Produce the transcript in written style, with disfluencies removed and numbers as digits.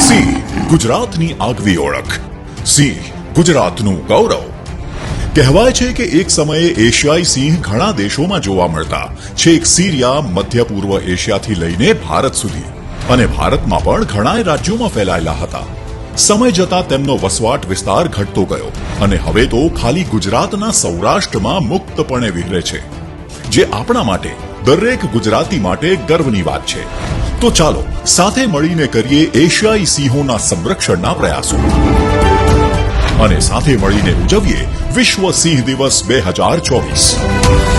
સિંહ ગુજરાતની આગવી ઓળખ, સિંહ ગુજરાતનું ગૌરવ. કહેવાય છે કે એક સમયે એશિયાઈ સિંહ ઘણા દેશોમાં જોવા મળતા, છેક સિરિયા, મધ્ય પૂર્વ એશિયાથી લઈને ભારત સુધી, અને ભારતમાં પણ ઘણા રાજ્યોમાં ફેલાયેલા હતા. સમય જતા તેમનો વસવાટ વિસ્તાર ઘટતો ગયો અને હવે તો ખાલી ગુજરાતના સૌરાષ્ટ્રમાં મુક્તપણે વિહરે છે, જે આપણા માટે, દરેક ગુજરાતી માટે ગર્વની વાત છે. તો ચાલો સાથે મળીને કરીએ એશિયાઈ સિંહોના સંરક્ષણના પ્રયાસો અને સાથે મળીને ઉજવીએ વિશ્વ સિંહ દિવસ 2024.